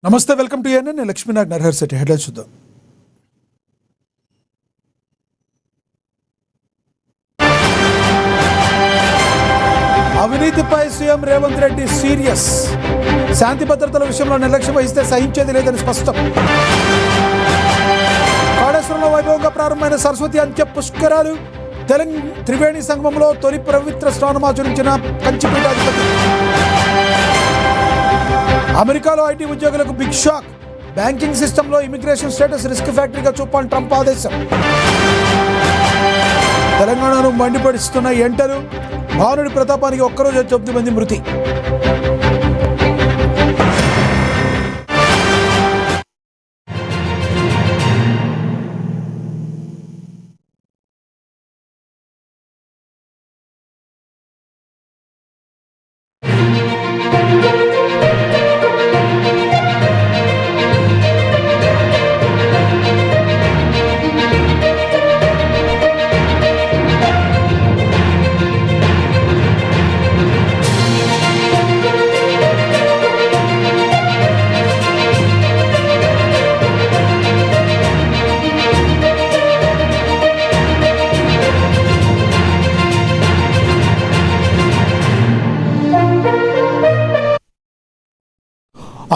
నమస్తే, welcome to ANN. Lakshminarayana Narahar Shetty. Headlines చూద్దాం. అవినీతిపై సీఎం రేవంత్ రెడ్డి సీరియస్. శాంతి భద్రతల విషయంలో నిర్లక్ష్యం వహిస్తే సహించేది లేదని స్పష్టం. కాళేశ్వరంలో వైభవంగా ప్రారంభమైన సరస్వతి అంత్య పుష్కరాలు. త్రివేణి సంగమంలో తొలి పవిత్ర స్నానమాచరించిన కంచిపీఠాధిపతి. అమెరికాలో ఐటీ ఉద్యోగులకు బిగ్ షాక్. బ్యాంకింగ్ సిస్టంలో ఇమిగ్రేషన్ స్టేటస్ రిస్క్ ఫ్యాక్టరీగా చూపాలని ట్రంప్ ఆదేశం. తెలంగాణను మండిపడిస్తున్న ఎంటలు. భానుడి ప్రతాపానికి ఒక్కరోజు 9 మంది మృతి.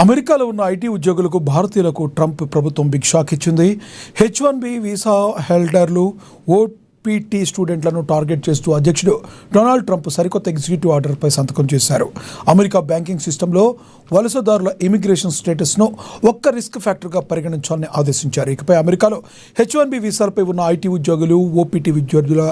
అమెరికాలో ఉన్న ఐటీ ఉద్యోగులకు, భారతీయులకు ట్రంప్ ప్రభుత్వం బిగ్ షాక్ ఇచ్చింది. H-1B వీసా హోల్డర్లు, OPT స్టూడెంట్లను టార్గెట్ చేస్తూ అధ్యక్షుడు డొనాల్డ్ ట్రంప్ సరికొత్త ఎగ్జిక్యూటివ్ ఆర్డర్పై సంతకం చేశారు. అమెరికా బ్యాంకింగ్ సిస్టంలో వలసదారుల ఇమిగ్రేషన్ స్టేటస్ను ఒక్క రిస్క్ ఫ్యాక్టర్గా పరిగణించాలని ఆదేశించారు. ఇకపై అమెరికాలో H-1B వీసాలపై ఉన్న ఐటీ ఉద్యోగులు, OPT విద్యార్థుల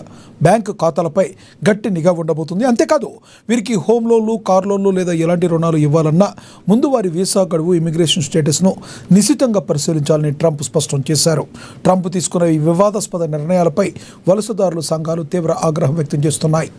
బ్యాంకు ఖాతాలపై గట్టి నిఘా ఉండబోతుంది. అంతేకాదు, వీరికి హోమ్ లోన్లు, కార్ లోన్లు లేదా ఎలాంటి రుణాలు ఇవ్వాలన్నా ముందు వారి వీసా గడువు, ఇమిగ్రేషన్ స్టేటస్ను నిశితంగా పరిశీలించాలని ట్రంప్ స్పష్టం చేశారు. ట్రంప్ తీసుకున్న ఈ వివాదాస్పద నిర్ణయాలపై వలసదారుల సంఘాలు తీవ్ర ఆగ్రహం వ్యక్తం చేస్తున్నాయి.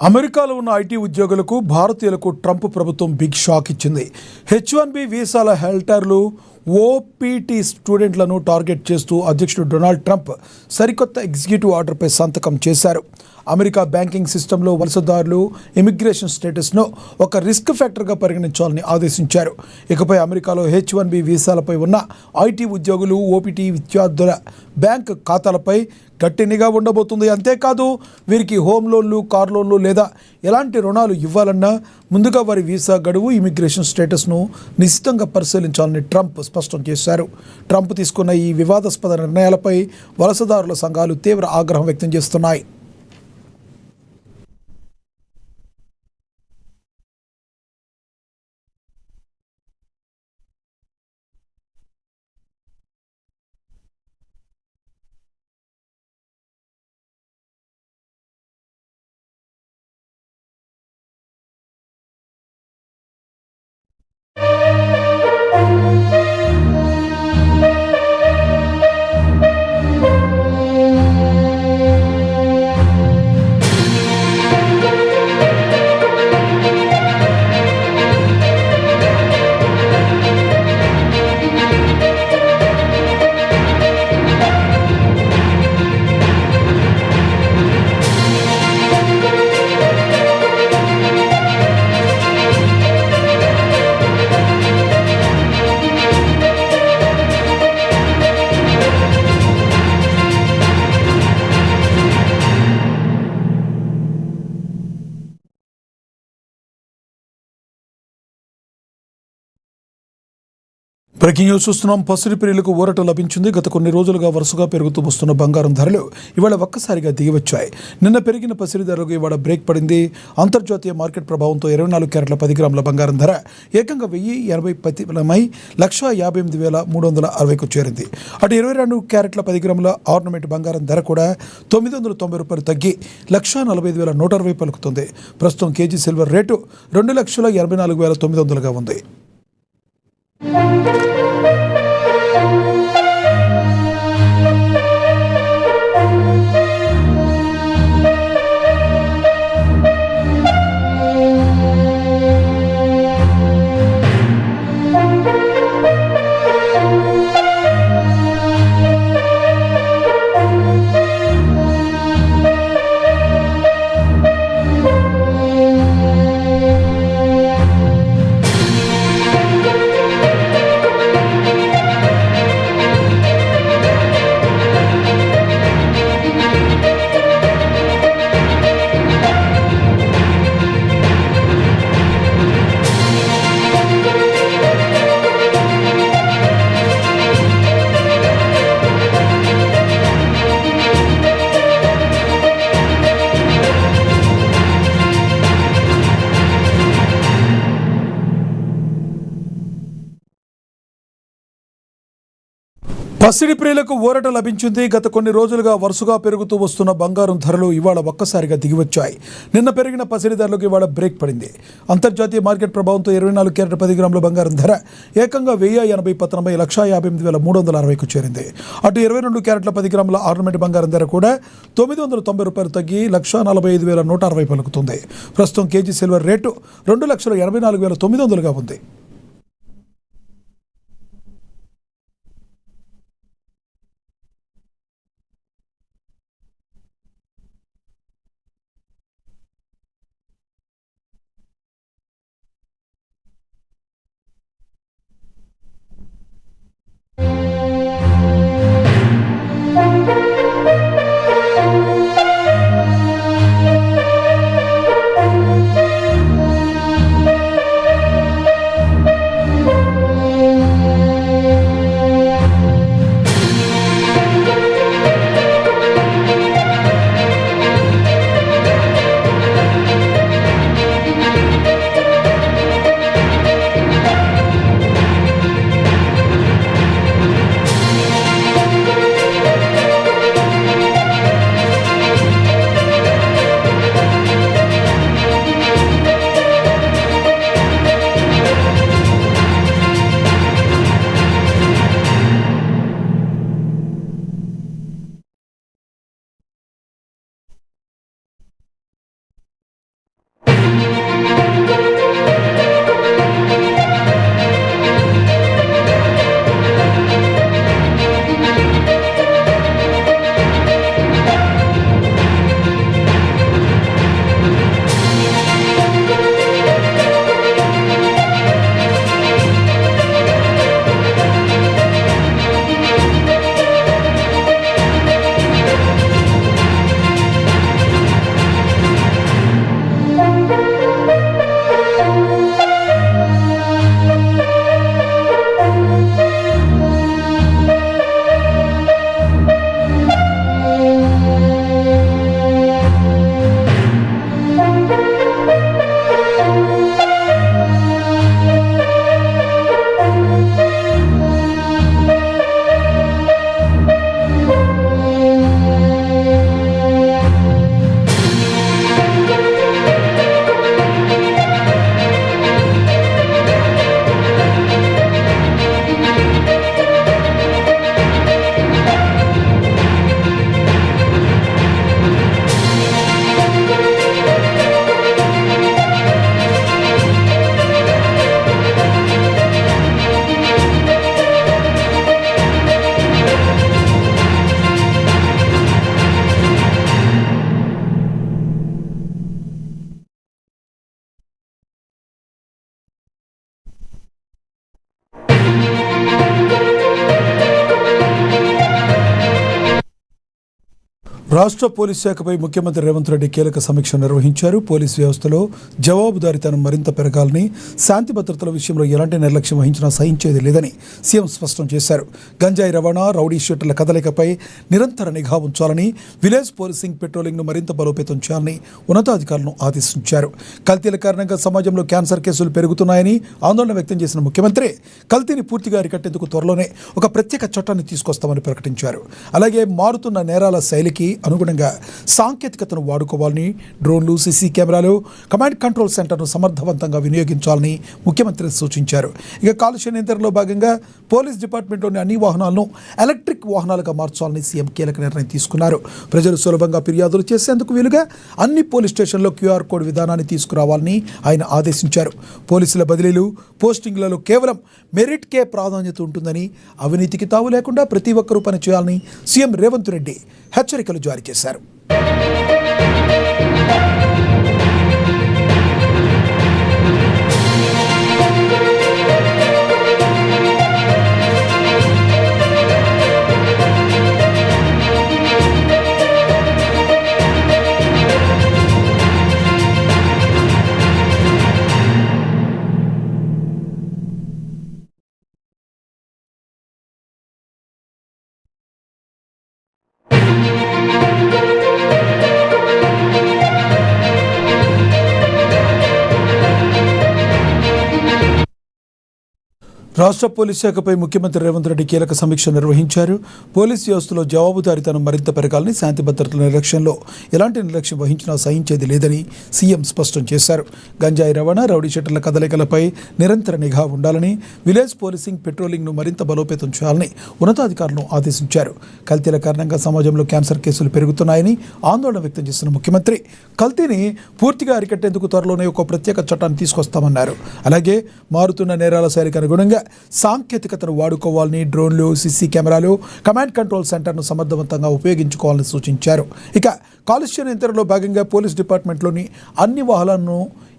అమెరికాలో ఉన్న ఐటీ ఉద్యోగులకు, భారతీయులకు ట్రంప్ ప్రభుత్వం బిగ్ షాక్ ఇచ్చింది. H-1B వీసాల హోల్డర్లు, OPT స్టూడెంట్లను టార్గెట్ చేస్తూ అధ్యక్షుడు డొనాల్డ్ ట్రంప్ సరికొత్త ఎగ్జిక్యూటివ్ ఆర్డర్పై సంతకం చేశారు. అమెరికా బ్యాంకింగ్ సిస్టంలో వలసదారులు ఇమిగ్రేషన్ స్టేటస్ను ఒక రిస్క్ ఫ్యాక్టర్గా పరిగణించాలని ఆదేశించారు. ఇకపై అమెరికాలో H-1B వీసాలపై ఉన్న ఐటీ ఉద్యోగులు, OPT విద్యార్థుల బ్యాంక్ ఖాతాలపై గట్టి నిఘా ఉండబోతుంది. అంతేకాదు, వీరికి హోమ్ లోన్లు, కార్ లోన్లు లేదా ఎలాంటి రుణాలు ఇవ్వాలన్నా ముందుగా వారి వీసా గడువు, ఇమిగ్రేషన్ స్టేటస్ను నిశితంగా పరిశీలించాలని ట్రంప్ స్పష్టం చేశారు. ట్రంప్ తీసుకున్న ఈ వివాదాస్పద నిర్ణయాలపై వలసదారుల సంఘాలు తీవ్ర ఆగ్రహం వ్యక్తం చేస్తున్నాయి. బ్రేకింగ్ న్యూస్ చూస్తున్నాం. పసిడి ప్రియులకు ఊరట లభించింది. గత కొన్ని రోజులుగా వరుసగా పెరుగుతూ వస్తున్న బంగారం ధరలు ఇవాళ ఒక్కసారిగా దిగివచ్చాయి. నిన్న పెరిగిన పసిడి ధరలకు ఇవాళ బ్రేక్ పడింది. అంతర్జాతీయ మార్కెట్ ప్రభావంతో 24 క్యారెట్ల 10 గ్రాముల బంగారం ధర ఏకంగా 1080 పతిలమై 1,58,360కు చేరింది. అటు 22 క్యారెట్ల 10 గ్రాముల ఆర్నమెంట్ బంగారం ధర కూడా ₹990 తగ్గి 1,45,160 పలుకుతుంది. ప్రస్తుతం కేజీ సిల్వర్ రేటు 2,84,900గా ఉంది. పసిడి ప్రియులకు ఊరట లభించింది. గత కొన్ని రోజులుగా వరుసగా పెరుగుతూ వస్తున్న బంగారం ధరలు ఇవాళ ఒక్కసారిగా దిగివచ్చాయి. నిన్న పెరిగిన పసిడి ధరలకు ఇవాళ బ్రేక్ పడింది. అంతర్జాతీయ మార్కెట్ ప్రభావంతో 24 క్యారెట్ల 10 గ్రాముల బంగారం ధర ఏకంగా 1080 పతనమై 1,58,360కు చేరింది. అటు 22 క్యారెట్ల 10 గ్రాముల ఆర్నమెంట్ బంగారం ధర కూడా ₹990 తగ్గి 1,45,160 పలుకుతుంది. ప్రస్తుతం కేజీ సిల్వర్ రేటు 2,84,900గా ఉంది. రాష్ట్ర పోలీస్ శాఖపై ముఖ్యమంత్రి రేవంత్ రెడ్డి కీలక సమీక్ష నిర్వహించారు. పోలీస్ వ్యవస్థలో జవాబుదారీతనం మరింత పెరగాలని, శాంతి భద్రతల విషయంలో ఎలాంటి నిర్లక్ష్యం వహించినా సహించేది లేదని సీఎం స్పష్టం చేశారు. గంజాయి రవాణా, రౌడీ షీటర్ల కదలికపై నిరంతర నిఘా ఉంచాలని, విలేజ్ పోలీసింగ్, పెట్రోలింగ్ను మరింత బలోపేతం చేయాలని ఉన్నతాధికారులను ఆదేశించారు. కల్తీల కారణంగా సమాజంలో క్యాన్సర్ కేసులు పెరుగుతున్నాయని ఆందోళన వ్యక్తం చేసిన ముఖ్యమంత్రి కల్తీని పూర్తిగా అరికట్టేందుకు త్వరలోనే ఒక ప్రత్యేక చట్టాన్ని తీసుకొస్తామని ప్రకటించారు. అలాగే మారుతున్న నేరాల శైలికి అనుగుణంగా సాంకేతికతను వాడుకోవాలని, డ్రోన్లు, సీసీ కెమెరాలు, కమాండ్ కంట్రోల్ సెంటర్ను సమర్థవంతంగా వినియోగించాలని ముఖ్యమంత్రి సూచించారు. ఇక కాలుష్య నియంత్రణలో భాగంగా పోలీస్ డిపార్ట్మెంట్లోని అన్ని వాహనాలను ఎలక్ట్రిక్ వాహనాలుగా మార్చాలని సీఎం కీలక నిర్ణయం తీసుకున్నారు. ప్రజలు సులభంగా ఫిర్యాదులు చేసేందుకు వీలుగా అన్ని పోలీస్ స్టేషన్లో క్యూఆర్ కోడ్ విధానాన్ని తీసుకురావాలని ఆయన ఆదేశించారు. పోలీసుల బదిలీలు, పోస్టింగ్లలో కేవలం మెరిట్కే ప్రాధాన్యత ఉంటుందని, అవినీతికి తావు లేకుండా ప్రతి ఒక్కరూ పనిచేయాలని సీఎం రేవంత్ రెడ్డి హెచ్చరికలు జారీ చేశారు. రాష్ట్ర పోలీస్ శాఖపై ముఖ్యమంత్రి రేవంత్ రెడ్డి కీలక సమీక్ష నిర్వహించారు. పోలీస్ వ్యవస్థలో జవాబుదారీతనం మరింత పెరగాలని, శాంతి భద్రతల నిర్లక్ష్యంలో ఎలాంటి నిర్లక్ష్యం వహించినా సహించేది లేదని సీఎం స్పష్టం చేశారు. గంజాయి రవాణా, రౌడీ షీటర్ల కదలికలపై నిరంతర నిఘా ఉండాలని, విలేజ్ పోలీసింగ్, పెట్రోలింగ్ను మరింత బలోపేతం చేయాలని ఉన్నతాధికారులను ఆదేశించారు. కల్తీల కారణంగా సమాజంలో క్యాన్సర్ కేసులు పెరుగుతున్నాయని ఆందోళన వ్యక్తం చేసిన ముఖ్యమంత్రి కల్తీని పూర్తిగా అరికట్టేందుకు త్వరలోనే ఒక ప్రత్యేక చట్టాన్ని తీసుకొస్తామన్నారు. అలాగే మారుతున్న నేరాల శైలికి అనుగుణంగా సాంకేతికతను వాడుకోవాలని, డ్రోన్లు, సీసీ కెమెరాలు, కమాండ్ కంట్రోల్ సెంటర్ను సమర్థవంతంగా ఉపయోగించుకోవాలని సూచించారు. ఇక కాలుష్య నియంత్రణలో భాగంగా పోలీస్ డిపార్ట్మెంట్లోని అన్ని వాహనాలను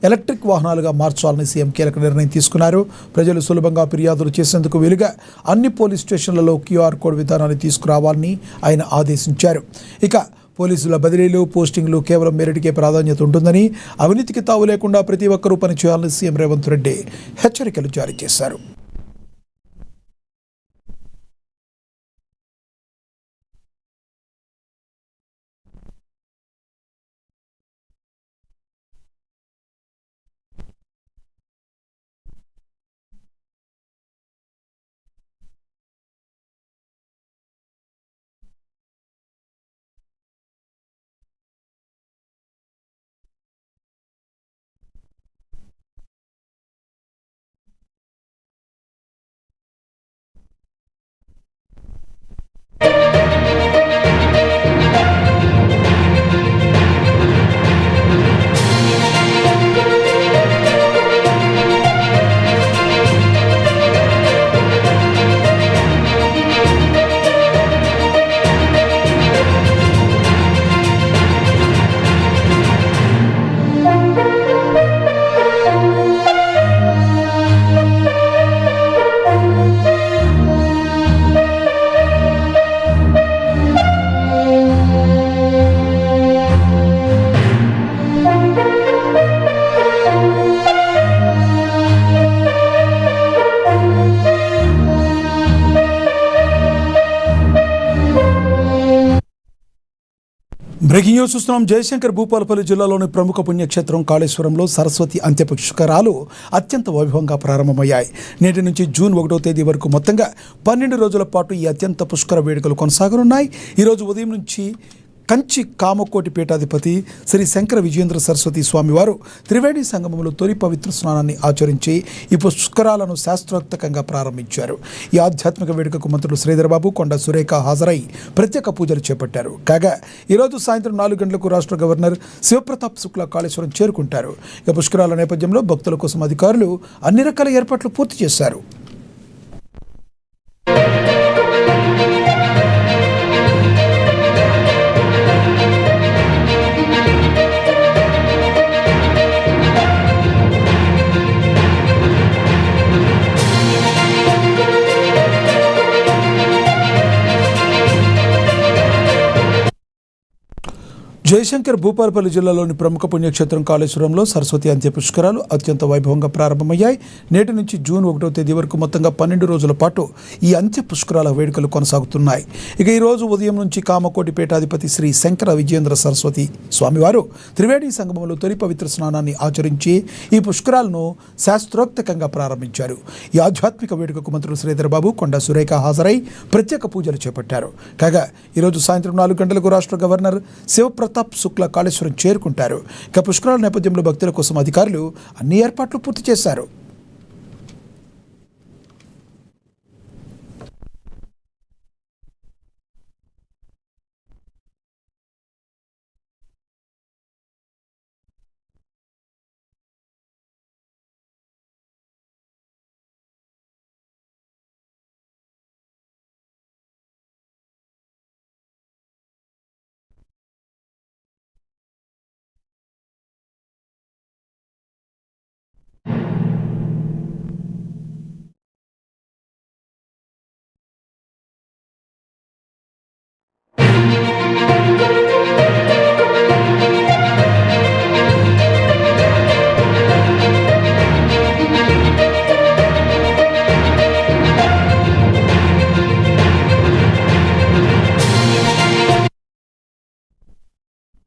ఎలక్ట్రిక్ వాహనాలుగా మార్చాలని సీఎం కీలక నిర్ణయం తీసుకున్నారు. ప్రజలు సులభంగా ఫిర్యాదులు చేసేందుకు వీలుగా అన్ని పోలీస్ స్టేషన్లలో క్యూఆర్ కోడ్ విధానాన్ని తీసుకురావాలని ఆయన ఆదేశించారు. ఇక పోలీసుల బదిలీలు, పోస్టింగ్లు కేవలం మెరిట్కే ప్రాధాన్యత ఉంటుందని, అవినీతికి తావు లేకుండా ప్రతి ఒక్కరూ పనిచేయాలని సీఎం రేవంత్ రెడ్డి హెచ్చరికలు జారీ చేశారు. బ్రేకింగ్ న్యూస్ చూస్తున్నాం. జయశంకర్ భూపాలపల్లి జిల్లాలోని ప్రముఖ పుణ్యక్షేత్రం కాళేశ్వరంలో సరస్వతి అంత్య పుష్కరాలు అత్యంత వైభవంగా ప్రారంభమయ్యాయి. నేటి నుంచి జూన్ 1వ తేదీ వరకు మొత్తంగా 12 రోజుల పాటు ఈ అత్యంత పుష్కర వేడుకలు కొనసాగనున్నాయి. ఈరోజు ఉదయం నుంచి కంచి కామకోటి పీఠాధిపతి శ్రీ శంకర విజయేంద్ర సరస్వతి స్వామివారు త్రివేణి సంగమంలో తొలి పవిత్ర స్నానాన్ని ఆచరించి ఈ పుష్కరాలను శాస్త్రోక్తకంగా ప్రారంభించారు. ఈ ఆధ్యాత్మిక వేడుకకు మంత్రులు శ్రీధరబాబు, కొండ సురేఖ హాజరై ప్రత్యేక పూజలు చేపట్టారు. కాగా ఈరోజు సాయంత్రం 4 గంటలకు రాష్ట్ర గవర్నర్ శివప్రతాప్ శుక్లా కాళేశ్వరం చేరుకుంటారు. ఇక పుష్కరాల నేపథ్యంలో భక్తుల కోసం అధికారులు అన్ని రకాల ఏర్పాట్లు పూర్తి చేశారు. జయశంకర్ భూపాలపల్లి జిల్లాలోని ప్రముఖ పుణ్యక్షేత్రం కాళేశ్వరంలో సరస్వతి అంత్య పుష్కరాలు అత్యంత వైభవంగా ప్రారంభమయ్యాయి. నేటి నుంచి జూన్ 1వ తేదీ వరకు మొత్తంగా 12 రోజుల పాటు ఈ అంత్య పుష్కరాల వేడుకలు కొనసాగుతున్నాయి. ఇక ఈ రోజు ఉదయం నుంచి కామకోటి పీఠాధిపతి శ్రీ శంకర విజయేంద్ర సరస్వతి స్వామివారు త్రివేణి సంగమంలో తొలి పవిత్ర స్నానాన్ని ఆచరించి ఈ పుష్కరాలను శాస్త్రోక్తకంగా ప్రారంభించారు. ఈ ఆధ్యాత్మిక వేడుకకు మంత్రులు శ్రీధర్ బాబు, కొండా సురేఖ హాజరై ప్రత్యేక పూజలు చేపట్టారు. కాగా ఈరోజు సాయంత్రం 4 గంటలకు రాష్ట్ర గవర్నర్ శివప్రతాప్ శుక్లా కాళేశ్వరం చేరుకుంటారు. ఇక పుష్కరాల నేపథ్యంలో భక్తుల కోసం అధికారులు అన్ని ఏర్పాట్లు పూర్తి చేశారు.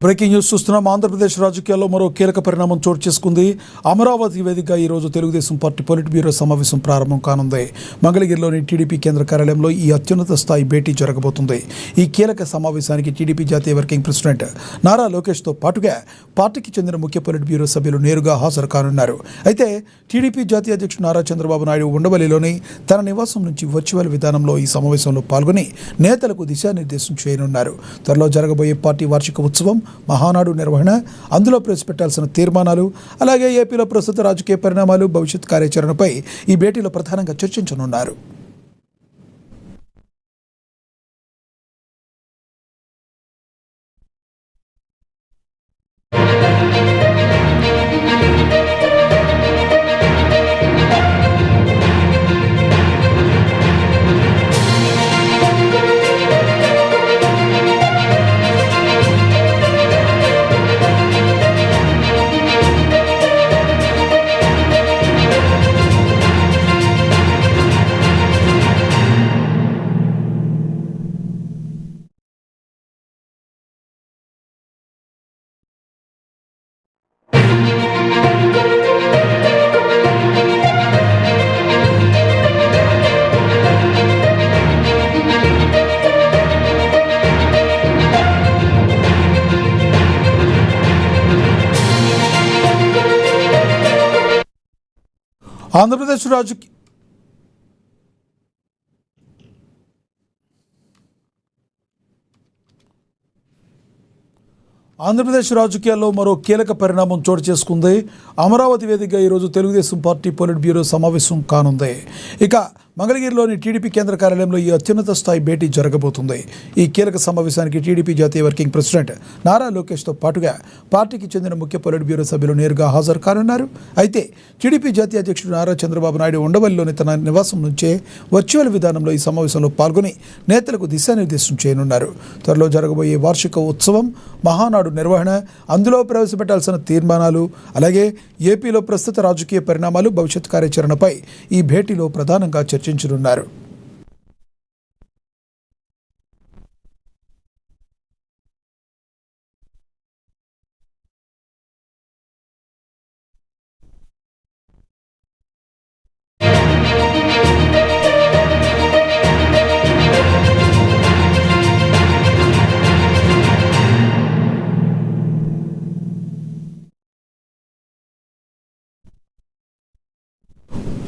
బ్రేకింగ్ న్యూస్ చూస్తున్నాం. ఆంధ్రప్రదేశ్ రాజకీయాల్లో మరో కీలక పరిణామం చోటు చేసుకుంది. అమరావతి వేదికగా ఈరోజు తెలుగుదేశం పార్టీ పొలిట్ బ్యూరో సమావేశం ప్రారంభం కానుంది. మంగళగిరిలోని టీడీపీ కేంద్ర కార్యాలయంలో ఈ అత్యున్నత స్థాయి భేటీ జరగబోతుంది. ఈ కీలక సమావేశానికి టీడీపీ జాతీయ వర్కింగ్ ప్రెసిడెంట్ నారా లోకేష్తో పాటుగా పార్టీకి చెందిన ముఖ్య పొలిట్ బ్యూరో సభ్యులు నేరుగా హాజరు కానున్నారు. అయితే టీడీపీ జాతీయ అధ్యక్షుడు నారా చంద్రబాబు నాయుడు ఉండవల్లిలోని తన నివాసం నుంచి వర్చువల్ విధానంలో ఈ సమావేశంలో పాల్గొని నేతలకు దిశానిర్దేశం చేయనున్నారు. త్వరలో జరగబోయే పార్టీ వార్షిక ఉత్సవం, మహానాడు నిర్వహణ, అందులో ప్రవేశపెట్టాల్సిన తీర్మానాలు, అలాగే ఏపీలో ప్రస్తుత రాజకీయ పరిణామాలు, భవిష్యత్ కార్యాచరణపై ఈ భేటీలో ప్రధానంగా చర్చించనున్నారు. ఆంధ్రప్రదేశ్ రాజకీయాల్లో మరో కీలక పరిణామం చోటు చేసుకుంది. అమరావతి వేదికగా ఈరోజు తెలుగుదేశం పార్టీ పొలిట్ బ్యూరో సమావేశం కానుంది. ఇక మంగళగిరిలోని టీడీపీ కేంద్ర కార్యాలయంలో ఈ అత్యున్నత స్థాయి భేటీ జరగబోతుంది. ఈ కీలక సమావేశానికి టీడీపీ జాతీయ వర్కింగ్ ప్రెసిడెంట్ నారా లోకేష్తో పాటుగా పార్టీకి చెందిన ముఖ్య పొలిట్ బ్యూరో సభ్యులు నేరుగా హాజరు కానున్నారు. అయితే టీడీపీ జాతీయ అధ్యక్షుడు నారా చంద్రబాబు నాయుడు ఉండవల్లిలోని తన నివాసం నుంచే వర్చువల్ విధానంలో ఈ సమావేశంలో పాల్గొని నేతలకు దిశానిర్దేశం చేయనున్నారు. త్వరలో జరగబోయే వార్షిక ఉత్సవం, మహానాడు నిర్వహణ, అందులో ప్రవేశపెట్టాల్సిన తీర్మానాలు, అలాగే ఏపీలో ప్రస్తుత రాజకీయ పరిణామాలు, భవిష్యత్ కార్యాచరణపై ఈ భేటీలో ప్రధానంగా చర్చించనున్నారు.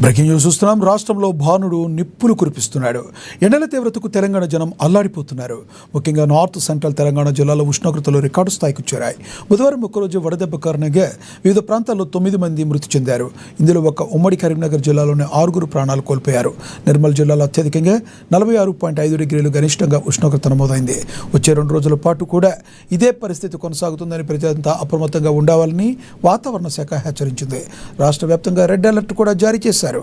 బ్రేకింగ్ న్యూస్ చూస్తున్నాం. రాష్ట్రంలో భానుడు నిప్పులు కురిపిస్తున్నాడు. ఎండల తీవ్రతకు తెలంగాణ జనం అల్లాడిపోతున్నారు. ముఖ్యంగా నార్త్ సెంట్రల్ తెలంగాణ జిల్లాలో ఉష్ణోగ్రతలు రికార్డు స్థాయికి చేరాయి. బుధవారం ఒక్కరోజు వడదెబ్బ కారణంగా వివిధ ప్రాంతాల్లో 9 మంది మృతి చెందారు. ఇందులో ఒక ఉమ్మడి కరీంనగర్ జిల్లాలోని 6 ప్రాణాలు కోల్పోయారు. నిర్మల్ జిల్లాలో అత్యధికంగా 46.5 డిగ్రీలు గరిష్టంగా ఉష్ణోగ్రత నమోదైంది. వచ్చే 2 రోజుల పాటు కూడా ఇదే పరిస్థితి కొనసాగుతుందని ప్రజలంతా అప్రమత్తంగా ఉండాలని వాతావరణ శాఖ హెచ్చరించింది. రాష్ట్ర వ్యాప్తంగా రెడ్ అలర్ట్ కూడా జారీ చేశారు.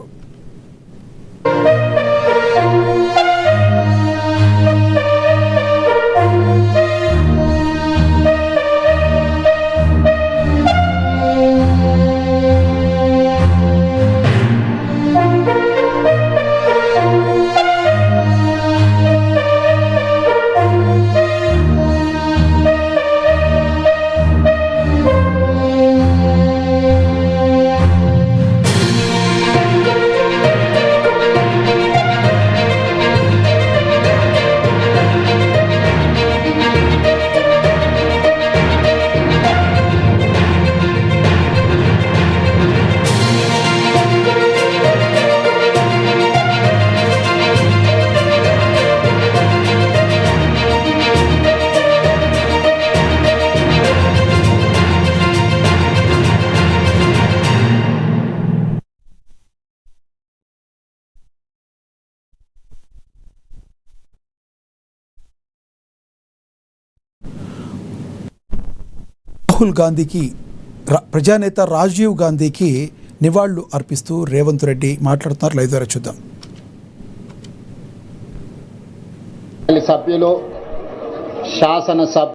రాహుల్ గాంధీకి ప్రజానేత రాజీవ్ గాంధీకి నివాళులు అర్పిస్తూ రేవంత్ రెడ్డి మాట్లాడుతున్నారు. లైవ్ ద్వారా చూద్దాం. సభ్యులు శాసనసభ